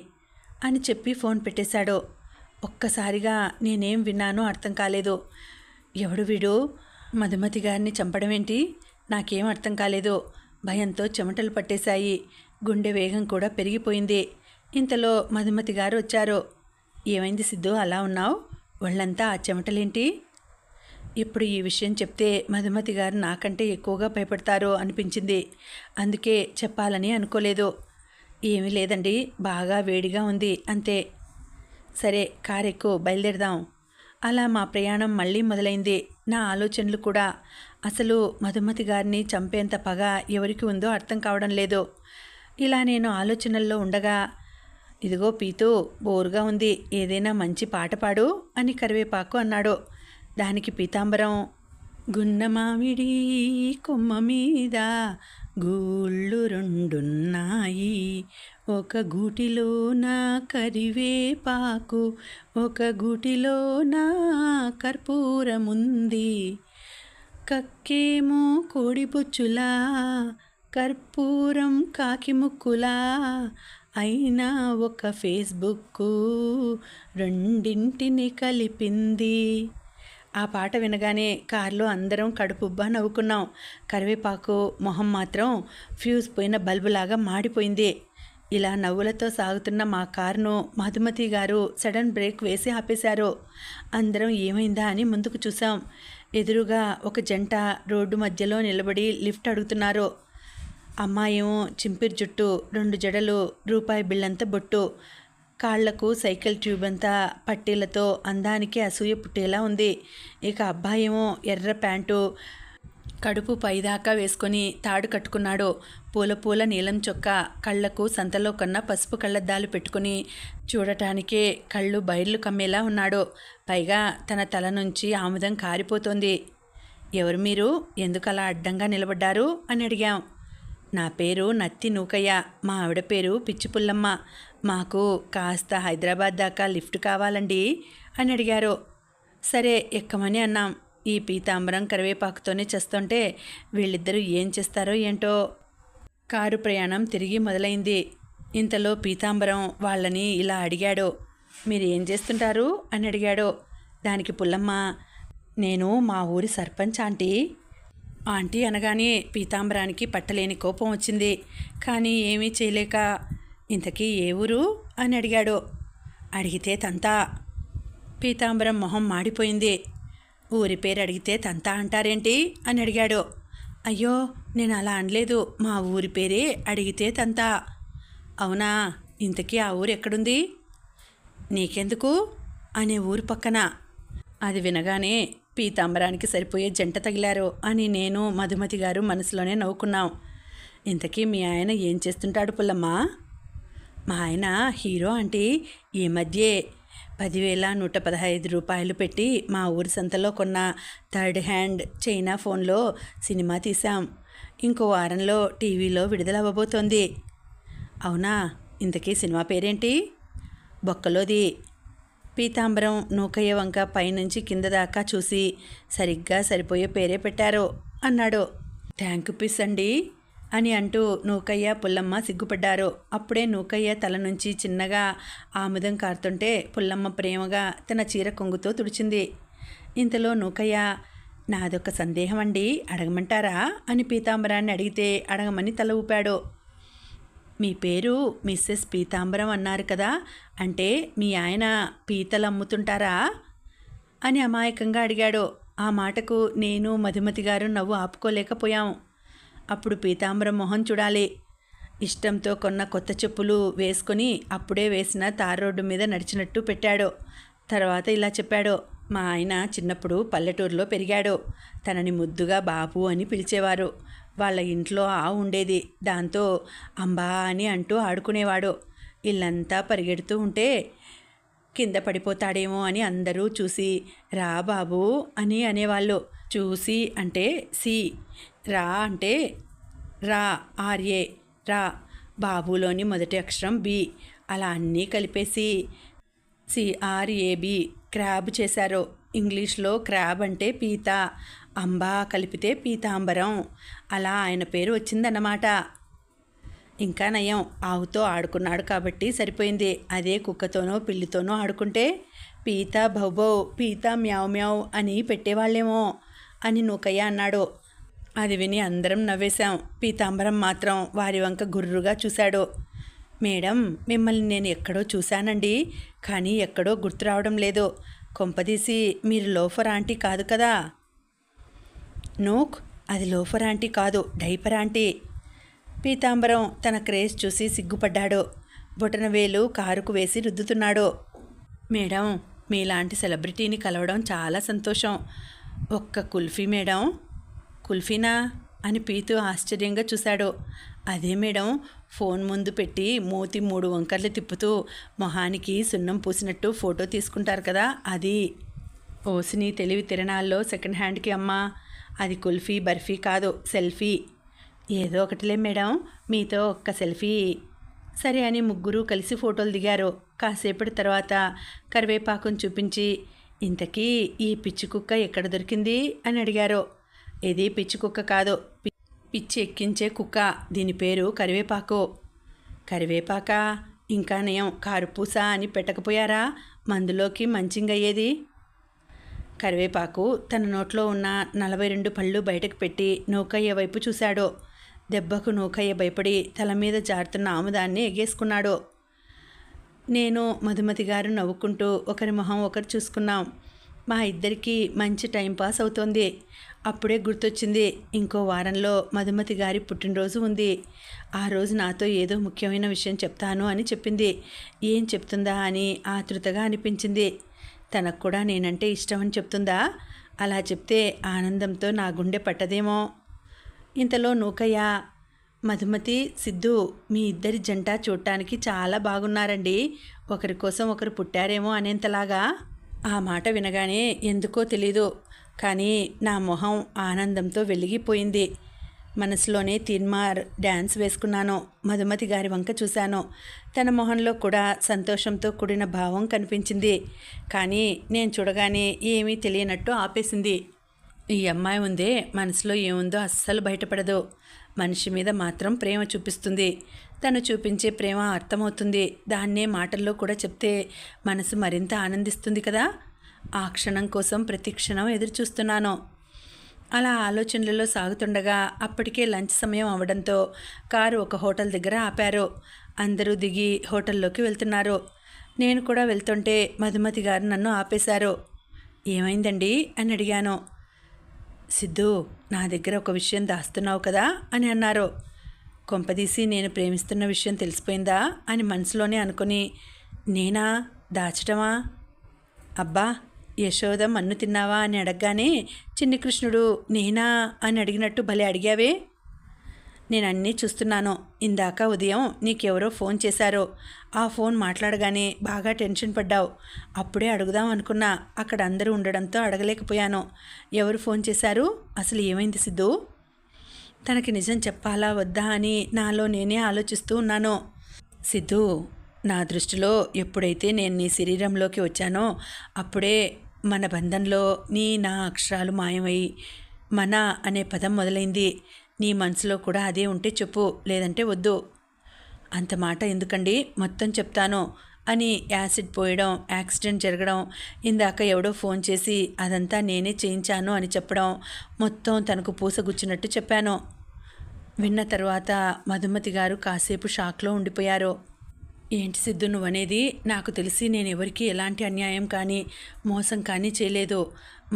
అని చెప్పి ఫోన్ పెట్టేశాడు. ఒక్కసారిగా నేనేం విన్నానో అర్థం కాలేదు. ఎవడు వీడు? మధుమతి గారిని చంపడం ఏంటి? నాకేం అర్థం కాలేదు. భయంతో చెమటలు పట్టేశాయి. గుండె వేగం కూడా పెరిగిపోయింది. ఇంతలో మధుమతి గారు వచ్చారు. ఏమైంది సిద్ధు, అలా ఉన్నావు? వాళ్ళంతా ఆ చెమటలేంటి? ఇప్పుడు ఈ విషయం చెప్తే మధుమతి గారు నాకంటే ఎక్కువగా భయపడతారో అనిపించింది. అందుకే చెప్పాలని అనుకోలేదు. ఏమీ లేదండి, బాగా వేడిగా ఉంది అంతే. సరే, కారు ఎక్కు, బయలుదేరదాం. అలా మా ప్రయాణం మళ్ళీ మొదలైంది. నా ఆలోచనలు కూడా. అసలు మధుమతి గారిని చంపేంత పగ ఎవరికి ఉందో అర్థం కావడం లేదు. ఇలా నేను ఆలోచనల్లో ఉండగా, ఇదిగో పీతూ, బోరుగా ఉంది, ఏదైనా మంచి పాట పాడు అని కరివేపాకు అన్నాడు. దానికి పీతాంబరం, గున్న మామిడి కొమ్మ మీద గూళ్ళు రెండున్నాయి, ఒక గూటిలోన కరివేపాకు, ఒక గూటిలోన కర్పూరముంది, కక్కేమో కోడిపుచ్చులా, కర్పూరం కాకి ముక్కులా, అయినా ఒక ఫేస్బుక్ రెండింటిని కలిపింది. ఆ పాట వినగానే కారులో అందరం కడుపుబ్బా నవ్వుకున్నాం. కరివేపాకు మొహం మాత్రం ఫ్యూజ్ పోయిన బల్బులాగా మాడిపోయింది. ఇలా నవ్వులతో సాగుతున్న మా కారును మధుమతి గారు సడన్ బ్రేక్ వేసి ఆపేశారు. అందరం ఏమైందా అని ముందుకు చూసాం. ఎదురుగా ఒక జంట రోడ్డు మధ్యలో నిలబడి లిఫ్ట్ అడుగుతున్నారు. అమ్మాయేమో చింపిరి జుట్టు, 2 జడలు, రూపాయి బిళ్ళంత బొట్టు, కాళ్లకు సైకిల్ ట్యూబ్ అంతా పట్టీలతో అందానికి అసూయ పుట్టేలా ఉంది. ఇక అబ్బాయేమో ఎర్ర ప్యాంటు, కడుపు పైదాకా వేసుకొని తాడు కట్టుకున్నాడు. పూల నీలం చొక్కా, కళ్లకు సంతలో కన్నా పసుపు కళ్ళద్దాలు పెట్టుకుని చూడటానికే కళ్ళు బైర్లు కమ్మేలా ఉన్నాడు. పైగా తన తల నుంచి ఆముదం కారిపోతోంది. ఎవరు మీరు? ఎందుకలా అడ్డంగా నిలబడ్డారు అని అడిగాం. నా పేరు నత్తి నూకయ్య, మా ఆవిడ పేరు పిచ్చి పుల్లమ్మ. మాకు కాస్త హైదరాబాద్ దాకా లిఫ్ట్ కావాలండి అని అడిగారు. సరే ఎక్కమని అన్నాం. ఈ పీతాంబరం కరివేపాకుతోనే చేస్తుంటే వీళ్ళిద్దరూ ఏం చేస్తారో ఏంటో. కారు ప్రయాణం తిరిగి మొదలైంది. ఇంతలో పీతాంబరం వాళ్ళని ఇలా అడిగాడు. మీరు ఏం చేస్తుంటారు అని అడిగాడు. దానికి పుల్లమ్మ, నేను మా ఊరి సర్పంచ్ ఆంటీ. ఆంటీ అనగానే పీతాంబరానికి పట్టలేని కోపం వచ్చింది. కానీ ఏమీ చేయలేక, ఇంతకీ ఏ ఊరు అని అడిగాడు. అడిగితే తంతా. పీతాంబరం మొహం మాడిపోయింది. ఊరి పేరు అడిగితే తంతా అంటారేంటి అని అడిగాడు. అయ్యో, నేను అలా అనలేదు, మా ఊరి పేరే అడిగితే తంతా. అవునా, ఇంతకీ ఆ ఊరు ఎక్కడుంది? నీకెందుకు అనే ఊరు పక్కన. అది వినగానే పీతాంబరానికి సరిపోయే జంట తగిలారు అని నేను మధుమతి గారు మనసులోనే నవ్వుకున్నాం. ఇంతకీ మీ ఆయన ఏం చేస్తుంటాడు పుల్లమ్మ? మా ఆయన హీరో ఆంటీ. ఈ మధ్యే 10,115 రూపాయలు పెట్టి మా ఊరి సంతలో కొన్న థర్డ్ హ్యాండ్ చైనా ఫోన్లో సినిమా తీశాం. ఇంకో వారంలో టీవీలో విడుదలవ్వబోతోంది. అవునా, ఇంతకీ సినిమా పేరేంటి? బొక్కలోది. పీతాంబరం నూకయ్య వంక పైనుంచి కింద దాకా చూసి సరిగ్గా సరిపోయే పేరే పెట్టారు అన్నాడు. థ్యాంక్ పీస్ అండి అని అంటూ నూకయ్య పుల్లమ్మ సిగ్గుపడ్డారు. అప్పుడే నూకయ్య తల నుంచి చిన్నగా ఆముదం కారుతుంటే పుల్లమ్మ ప్రేమగా తన చీర కొంగుతో తుడిచింది. ఇంతలో నూకయ్య, నాదొక సందేహం అండి, అడగమంటారా అని పీతాంబరాన్ని అడిగితే అడగమని తల ఊపాడు. మీ పేరు మిస్సెస్ పీతాంబరం అన్నారు కదా, అంటే మీ ఆయన పీతలు అమ్ముతుంటారా అని అమాయకంగా అడిగాడు. ఆ మాటకు నేను మధుమతి గారు నవ్వు ఆపుకోలేకపోయాం. అప్పుడు పీతాంబరం మొహం చూడాలి. ఇష్టంతో కొన్న కొత్త చెప్పులు వేసుకొని అప్పుడే వేసిన తార్ రోడ్డు మీద నడిచినట్టు పెట్టాడు. తర్వాత ఇలా చెప్పాడు. మా ఆయన చిన్నప్పుడు పల్లెటూరులో పెరిగాడు. తనని ముద్దుగా బాబు అని పిలిచేవారు. వాళ్ళ ఇంట్లో ఆవు ఉండేది. దాంతో అంబా అని అంటూ ఆడుకునేవాడు. ఇల్లంతా పరిగెడుతూ ఉంటే కింద పడిపోతాడేమో అని అందరూ చూసి రా బాబు అని అనేవాళ్ళు. చూసి అంటే సి, రా అంటే రా, ఆర్ఏ రా. బాబులోని మొదటి అక్షరం బి. అలా అన్నీ కలిపేసి CRAB క్రాబ్ చేశారు. ఇంగ్లీష్లో క్రాబ్ అంటే పీత, అంబా కలిపితే పీతాంబరం. అలా ఆయన పేరు వచ్చిందన్నమాట. ఇంకా నయం, ఆవుతో ఆడుకున్నాడు కాబట్టి సరిపోయింది. అదే కుక్కతోనో పిల్లితోనో ఆడుకుంటే పీత భౌభౌ, పీత మ్యావ్ మ్యావ్ అని పెట్టేవాళ్ళేమో అని నూకయ్య అన్నాడు. అది విని అందరం నవ్వేశాం. పీతాంబరం మాత్రం వారి వంక గుర్రుగా చూశాడు. మేడం, మిమ్మల్ని నేను ఎక్కడో చూశానండి, కానీ ఎక్కడో గుర్తు రావడం లేదు. కొంపదీసి మీరు లోఫర్ ఆంటీ కాదు కదా? నోక్, అది లోఫర్ ఆంటీ కాదు, డైపర్ ఆంటీ. పీతాంబరం తన క్రేజ్ చూసి సిగ్గుపడ్డాడు. బొటనవేలు కారుకు వేసి రుద్దుతున్నాడు. మేడం, మీలాంటి సెలబ్రిటీని కలవడం చాలా సంతోషం. ఒక్క కుల్ఫీ మేడం. కుల్ఫీనా అని పీతు ఆశ్చర్యంగా చూశాడు. అదే మేడం, ఫోన్ ముందు పెట్టి మూతి 3 వంకర్లు తిప్పుతూ మొహానికి సున్నం పూసినట్టు ఫోటో తీసుకుంటారు కదా, అది. ఓసిని తెలివి తిరణాల్లో సెకండ్ హ్యాండ్కి అమ్మా. అది కుల్ఫీ బర్ఫీ కాదు, సెల్ఫీ. ఏదో ఒకటిలే మేడం, మీతో ఒక్క సెల్ఫీ. సరే అని ముగ్గురు కలిసి ఫోటోలు దిగారు. కాసేపటి తర్వాత కరివేపాకును చూపించి, ఇంతకీ ఈ పిచ్చి కుక్క ఎక్కడ దొరికింది అని అడిగారు. ఇది పిచ్చి కుక్క కాదు, పిచ్చి ఎక్కించే కుక్క. దీని పేరు కరివేపాకు. కరివేపాకా? ఇంకా నయం, కారుపూస అని పెట్టకపోయారా? మందులోకి మంచింగయ్యేది. కరివేపాకు తన నోట్లో ఉన్న 42 పళ్ళు బయటకు పెట్టి నూకయ్య వైపు చూశాడు. దెబ్బకు నూకయ్య భయపడి తల మీద జారుతున్న ఆముదాన్ని ఎగేసుకున్నాడు. నేను మధుమతి గారు నవ్వుకుంటూ ఒకరి మొహం ఒకరు చూసుకున్నాం. మా ఇద్దరికీ మంచి టైంపాస్ అవుతోంది. అప్పుడే గుర్తొచ్చింది, ఇంకో వారంలో మధుమతి గారి పుట్టినరోజు ఉంది. ఆ రోజు నాతో ఏదో ముఖ్యమైన విషయం చెప్తాను అని చెప్పింది. ఏం చెప్తుందా అని ఆతృతగా అనిపించింది. తనకు కూడా నేనంటే ఇష్టం అని చెప్తుందా? అలా చెప్తే ఆనందంతో నా గుండె పట్టదేమో. ఇంతలో నూకయ్య, మధుమతి, సిద్ధు, మీ ఇద్దరి జంట చూడటానికి చాలా బాగున్నారండి, ఒకరి కోసం ఒకరు పుట్టారేమో అనేంతలాగా. ఆ మాట వినగానే ఎందుకో తెలీదు, కానీ నా మొహం ఆనందంతో వెలిగిపోయింది. మనసులోనే తీన్మార్ డ్యాన్స్ వేసుకున్నాను. మధుమతి గారి వంక చూశాను. తన మొహంలో కూడా సంతోషంతో కూడిన భావం కనిపించింది. కానీ నేను చూడగానే ఏమీ తెలియనట్టు ఆపేసింది. ఈ అమ్మాయి ఉందే, మనసులో ఏముందో అస్సలు బయటపడదు. మనిషి మీద మాత్రం ప్రేమ చూపిస్తుంది. తను చూపించే ప్రేమ అర్థమవుతుంది. దాన్నే మాటల్లో కూడా చెప్తే మనసు మరింత ఆనందిస్తుంది కదా. ఆ క్షణం కోసం ప్రతి క్షణం ఎదురు చూస్తున్నాను. అలా ఆలోచనలలో సాగుతుండగా అప్పటికే లంచ్ సమయం అవడంతో కారు ఒక హోటల్ దగ్గర ఆపారు. అందరూ దిగి హోటల్లోకి వెళ్తున్నారు. నేను కూడా వెళ్తుంటే మధుమతి గారు నన్ను ఆపేశారు. ఏమైందండి అని అడిగాను. సిద్ధు, నా దగ్గర ఒక విషయం దాస్తున్నావు కదా అని అన్నారు. కొంపదీసి నేను ప్రేమిస్తున్న విషయం తెలిసిపోయిందా అని మనసులోనే అనుకుని, నేనా దాచటమా? అబ్బా, యశోద మన్ను తిన్నావా అని అడగగానే చిన్ని కృష్ణుడు నేనా అని అడిగినట్టు భలే అడిగావే. నేను అన్నీ చూస్తున్నాను. ఇందాక ఉదయం నీకెవరో ఫోన్ చేశారో, ఆ ఫోన్ మాట్లాడగానే బాగా టెన్షన్ పడ్డావు. అప్పుడే అడుగుదాం అనుకున్నా, అక్కడ అందరూ ఉండడంతో అడగలేకపోయాను. ఎవరు ఫోన్ చేశారు? అసలు ఏమైంది సిద్ధు? తనకి నిజం చెప్పాలా వద్దా అని నాలో నేనే ఆలోచిస్తూ ఉన్నాను. సిద్ధు, నా దృష్టిలో ఎప్పుడైతే నేను నీ శరీరంలోకి వచ్చానో అప్పుడే మన బంధంలో నా అక్షరాలు మాయమై మన అనే పదం మొదలైంది. నీ మనసులో కూడా అదే ఉంటే చెప్పు, లేదంటే వద్దు. అంత మాట ఎందుకండి, మొత్తం చెప్తాను అని యాసిడ్ పోయడం, యాక్సిడెంట్ జరగడం, ఇందాక ఎవడో ఫోన్ చేసి అదంతా నేనే చేయించాను అని చెప్పడం, మొత్తం తనకు పూసగుచ్చినట్టు చెప్పాను. విన్న తర్వాత మధుమతి గారు కాసేపు షాక్లో ఉండిపోయారు. ఏంటి సిద్ధు నువ్వనేది? నాకు తెలిసి నేను ఎవరికీ ఎలాంటి అన్యాయం కానీ మోసం కానీ చేయలేదు.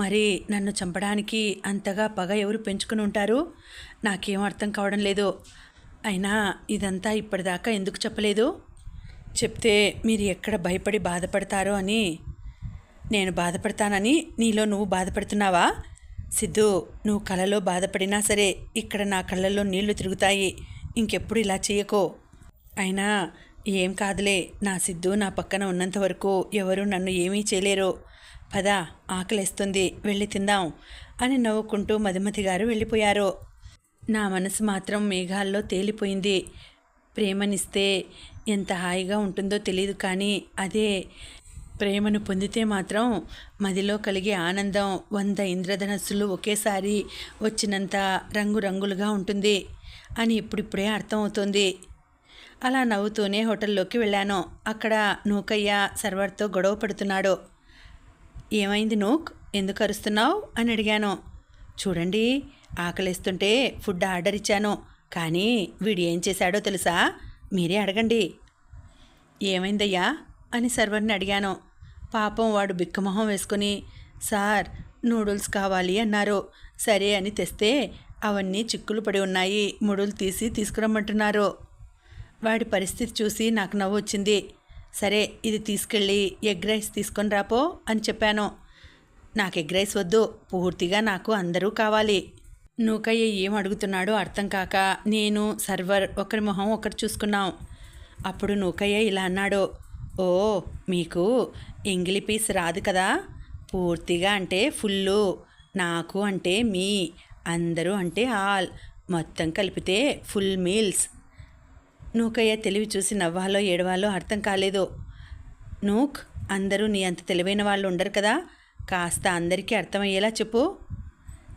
మరి నన్ను చంపడానికి అంతగా పగ ఎవరు పెంచుకుని ఉంటారు? నాకేం అర్థం కావడం లేదు. అయినా ఇదంతా ఇప్పటిదాకా ఎందుకు చెప్పలేదు? చెప్తే మీరు ఎక్కడ భయపడి బాధపడతారో అని. నేను బాధపడతానని నీలో నువ్వు బాధపడుతున్నావా? సిద్ధు, నువ్వు కలలో బాధపడినా సరే ఇక్కడ నా కళ్ళల్లో నీళ్లు తిరుగుతాయి. ఇంకెప్పుడు ఇలా చేయకో. అయినా ఏం కాదులే, నా సిద్ధు నా పక్కన ఉన్నంత వరకు ఎవరు నన్ను ఏమీ చేయలేరు. పద, ఆకలేస్తుంది, వెళ్ళి తిందాం అని నవ్వుకుంటూ మధుమతి గారు వెళ్ళిపోయారు. నా మనసు మాత్రం మేఘాల్లో తేలిపోయింది. ప్రేమనిస్తే ఎంత హాయిగా ఉంటుందో తెలియదు, కానీ అదే ప్రేమను పొందితే మాత్రం మదిలో కలిగే ఆనందం 100 ఇంద్రధనస్సులు ఒకేసారి వచ్చినంత రంగురంగులుగా ఉంటుంది అని ఇప్పుడిప్పుడే అర్థమవుతోంది. అలా నవ్వుతూనే హోటల్లోకి వెళ్ళాను. అక్కడ నూకయ్య సర్వర్తో గొడవ పడుతున్నాడు. ఏమైంది నూక్, ఎందుకు అరుస్తున్నావు అని అడిగాను. చూడండి, ఆకలిస్తుంటే ఫుడ్ ఆర్డర్ ఇచ్చాను, కానీ వీడు ఏం చేశాడో తెలుసా? మీరే అడగండి. ఏమైందయ్యా అని సర్వర్ని అడిగాను. పాపం వాడు బిక్కమొహం వేసుకుని, సార్ నూడిల్స్ కావాలి అన్నారు. సరే అని తెస్తే అవన్నీ చిక్కులు పడి ఉన్నాయి, ముడులు తీసి తీసుకురమ్మంటున్నారు. వాడి పరిస్థితి చూసి నాకు నవ్వు వచ్చింది. సరే, ఇది తీసుకెళ్ళి ఎగ్ రైస్ తీసుకొని రాపో అని చెప్పాను. నాకు ఎగ్ రైస్ వద్దు, పూర్తిగా నాకు అందరూ కావాలి. నూకయ్య ఏం అడుగుతున్నాడో అర్థం కాక నేను సర్వర్ ఒకరి మొహం ఒకరు చూసుకున్నాం. అప్పుడు నూకయ్య ఇలా అన్నాడు. ఓ, మీకు ఎంగిలి పీస్ రాదు కదా? పూర్తిగా అంటే ఫుల్లు, నాకు అంటే మీ, అందరూ అంటే ఆల్, మొత్తం కలిపితే ఫుల్ మీల్స్. నూకయ్య తెలివి చూసి నవ్వాలో ఏడవాలో అర్థం కాలేదు. నూక్, అందరూ నీ అంత తెలివైన వాళ్ళు ఉండరు కదా, కాస్త అందరికీ అర్థమయ్యేలా చెప్పు.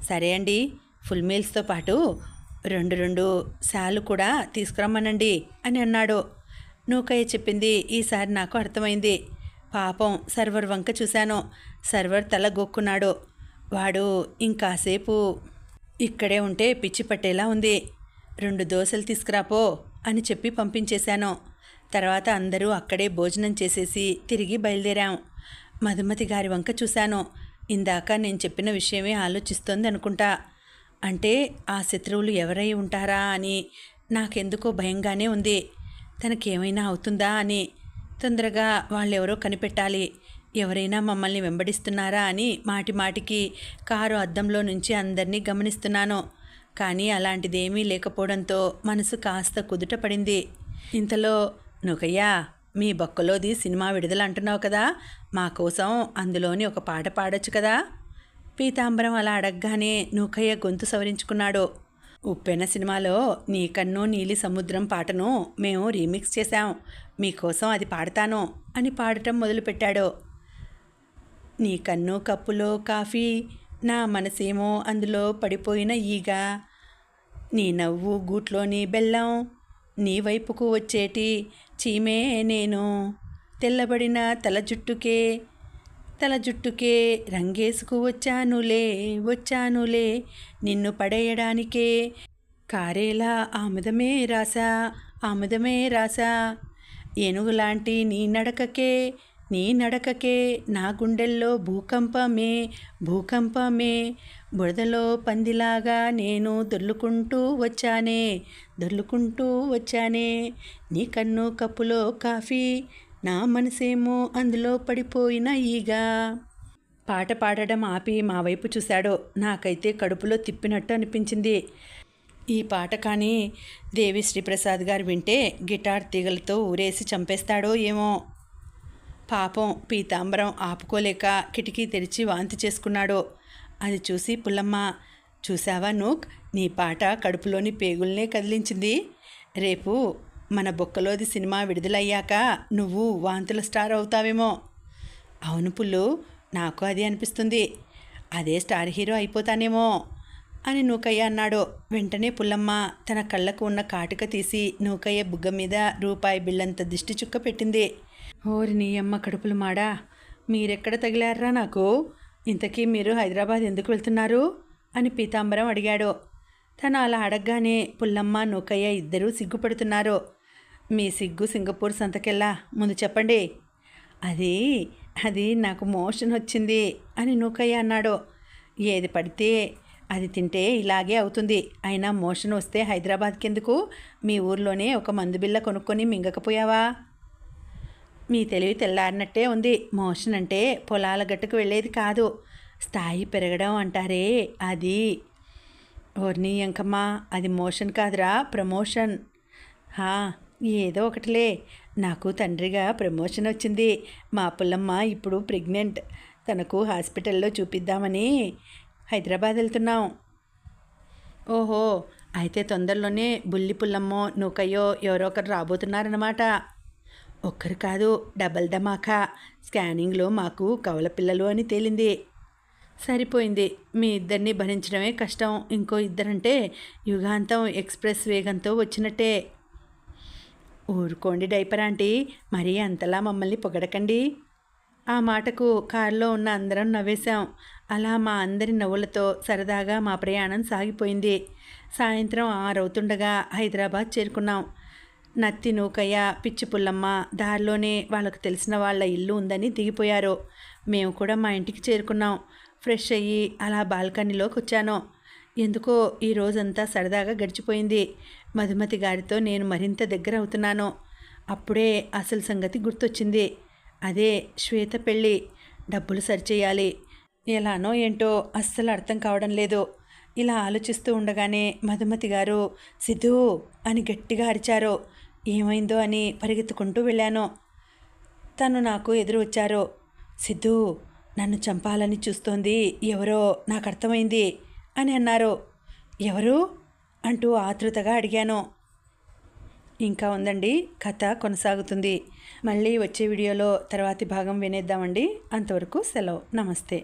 సరే అండి, ఫుల్ మీల్స్తో పాటు 2 శాలు కూడా తీసుకురమ్మనండి అని అన్నాడు. నూకయ్య చెప్పింది ఈసారి నాకు అర్థమైంది. పాపం సర్వర్ వంక చూశాను. సర్వర్ తల గోక్కున్నాడు. వాడు ఇంకాసేపు ఇక్కడే ఉంటే పిచ్చి పట్టేలా ఉంది. 2 దోశలు తీసుకురాపో అని చెప్పి పంపించేశాను. తర్వాత అందరూ అక్కడే భోజనం చేసేసి తిరిగి బయలుదేరాం. మధుమతి గారి వంక చూశాను. ఇందాక నేను చెప్పిన విషయమే ఆలోచిస్తోంది అనుకుంటా. అంటే ఆ శత్రువులు ఎవరై ఉంటారా అని నాకెందుకో భయంగానే ఉంది. తనకేమైనా అవుతుందా అని. తొందరగా వాళ్ళెవరో కనిపెట్టాలి. ఎవరైనా మమ్మల్ని వెంబడిస్తున్నారా అని మాటిమాటికి కారు అద్దంలో నుంచి అందరినీ గమనిస్తున్నాను. కానీ అలాంటిదేమీ లేకపోవడంతో మనసు కాస్త కుదుట పడింది. ఇంతలో, నూకయ్య, మీ బొక్కలోది సినిమా విడుదల అంటున్నావు కదా, మా కోసం అందులోని ఒక పాట పాడొచ్చు కదా? పీతాంబరం అలా అడగగానే నూకయ్య గొంతు సవరించుకున్నాడు. ఉప్పెన సినిమాలో నీ కన్ను నీలి సముద్రం పాటను మేము రీమిక్స్ చేశాం, మీకోసం అది పాడతాను అని పాడటం మొదలుపెట్టాడు. నీ కన్ను కప్పులో కాఫీ, నా మనసేమో అందులో పడిపోయిన ఈగ, నీ నవ్వు గూట్లోని బెల్లం, నీ వైపుకు వచ్చేటి చీమే నేను, తెల్లబడిన తల జుట్టుకే తల జుట్టుకే రంగేసుకు వచ్చానులే నిన్ను పడేయడానికే కారేలా ఆముదమే రాసా ఏనుగులాంటి నీ నడకకే నా గుండెల్లో భూకంపమే బురదలో పందిలాగా నేను దొర్లుకుంటూ వచ్చానే నీ కన్ను కప్పులో కాఫీ నా మనసేమో అందులో పడిపోయిన ఈగా. పాట పాడడం ఆపి మా వైపు చూశాడు. నాకైతే కడుపులో తిప్పినట్టు అనిపించింది. ఈ పాట కానీ దేవి శ్రీప్రసాద్ గారు వింటే గిటార్ తీగలతో ఊరేసి చంపేస్తాడో ఏమో. పాపం పీతాంబరం ఆపుకోలేక కిటికీ తెరిచి వాంతి చేసుకున్నాడు. అది చూసి పుల్లమ్మ, చూసావా నూక్, నీ పాట కడుపులోని పేగుల్నే కదిలించింది. రేపు మన బొక్కలోది సినిమా విడుదలయ్యాక నువ్వు వాంతుల స్టార్ అవుతావేమో. అవును పుల్లు, నాకు అది అనిపిస్తుంది. అదే స్టార్ హీరో అయిపోతానేమో అని నూకయ్య అన్నాడు. వెంటనే పుల్లమ్మ తన కళ్ళకు ఉన్న కాటుక తీసి నూకయ్య బుగ్గ మీద రూపాయి బిళ్ళంత దిష్టి చుక్క పెట్టింది. ఓరి నీ అమ్మ కడుపులు మాడా, మీరెక్కడ తగిలారా నాకు? ఇంతకీ మీరు హైదరాబాద్ ఎందుకు వెళ్తున్నారు అని పీతాంబరం అడిగాడు. తను అలా అడగగానే పుల్లమ్మ నూకయ్య ఇద్దరూ సిగ్గుపడుతున్నారు. మీ సిగ్గు సింగపూర్ సంతకెళ్ళా, ముందు చెప్పండి. అది నాకు మోషన్ వచ్చింది అని నూకయ్య అన్నాడు. ఏది పడితే అది తింటే ఇలాగే అవుతుంది. అయినా మోషన్ వస్తే హైదరాబాద్కి ఎందుకు? మీ ఊర్లోనే ఒక మందు బిళ్ళ కొనుక్కొని మింగకపోయావా? మీ తెలివి తెల్లారినట్టే ఉంది. మోషన్ అంటే పొలాల గట్టుకు వెళ్ళేది కాదు, స్థాయి పెరగడం అంటారే అది. ఓర్నీ ఎంకమ్మ, అది మోషన్ కాదురా, ప్రమోషన్. ఏదో ఒకటిలే, నాకు తండ్రిగా ప్రమోషన్ వచ్చింది. మా పుల్లమ్మ ఇప్పుడు ప్రెగ్నెంట్. తనకు హాస్పిటల్లో చూపిద్దామని హైదరాబాద్ వెళ్తున్నాం. ఓహో, అయితే తొందరలోనే బుల్లి పుల్లమ్మో నూకయ్యో ఎవరో ఒకరు రాబోతున్నారన్నమాట. ఒక్కరు కాదు, డబల్ ధమాకా. స్కానింగ్లో మాకు కవల పిల్లలు అని తేలింది. సరిపోయింది, మీ ఇద్దరిని భరించడమే కష్టం. ఇంకో ఇద్దరంటే యుగాంతం ఎక్స్ప్రెస్ వేగంతో వచ్చినట్టే. ఊరుకోండి డైపర్ ఆంటీ, మరీ అంతలా మమ్మల్ని పొగడకండి. ఆ మాటకు కారులో ఉన్న అందరం నవ్వేశాం. అలా మా అందరి నవ్వులతో సరదాగా మా ప్రయాణం సాగిపోయింది. సాయంత్రం 6 అవుతుండగా హైదరాబాద్ చేరుకున్నాం. నత్తి నూకయ్య, పిచ్చి పుల్లమ్మ దారిలోనే వాళ్ళకు తెలిసిన వాళ్ళ ఇల్లు ఉందని దిగిపోయారు. మేము కూడా మా ఇంటికి చేరుకున్నాం. ఫ్రెష్ అయ్యి అలా బాల్కనీలోకి వచ్చాను. ఎందుకో ఈ రోజంతా సరదాగా గడిచిపోయింది. మధుమతి గారితో నేను మరింత దగ్గర అవుతున్నాను. అప్పుడే అసలు సంగతి గుర్తొచ్చింది. అదే శ్వేత పెళ్ళి. డబ్బులు సరిచేయాలి. ఎలానో ఏంటో అస్సలు అర్థం కావడం లేదు. ఇలా ఆలోచిస్తూ ఉండగానే మధుమతి గారు సిద్ధు అని గట్టిగా అరిచారు. ఏమైందో అని పరిగెత్తుకుంటూ వెళ్ళాను. తను నాకు ఎదురు వచ్చారు. సిద్ధు, నన్ను చంపాలని చూస్తోంది ఎవరో నాకు అర్థమైంది అని అన్నారు. ఎవరు అంటూ ఆతృతగా అడిగాను. ఇంకా ఉందండి, కథ కొనసాగుతుంది. మళ్ళీ వచ్చే వీడియోలో తర్వాతి భాగం వినేద్దామండి. అంతవరకు సెలవు. నమస్తే.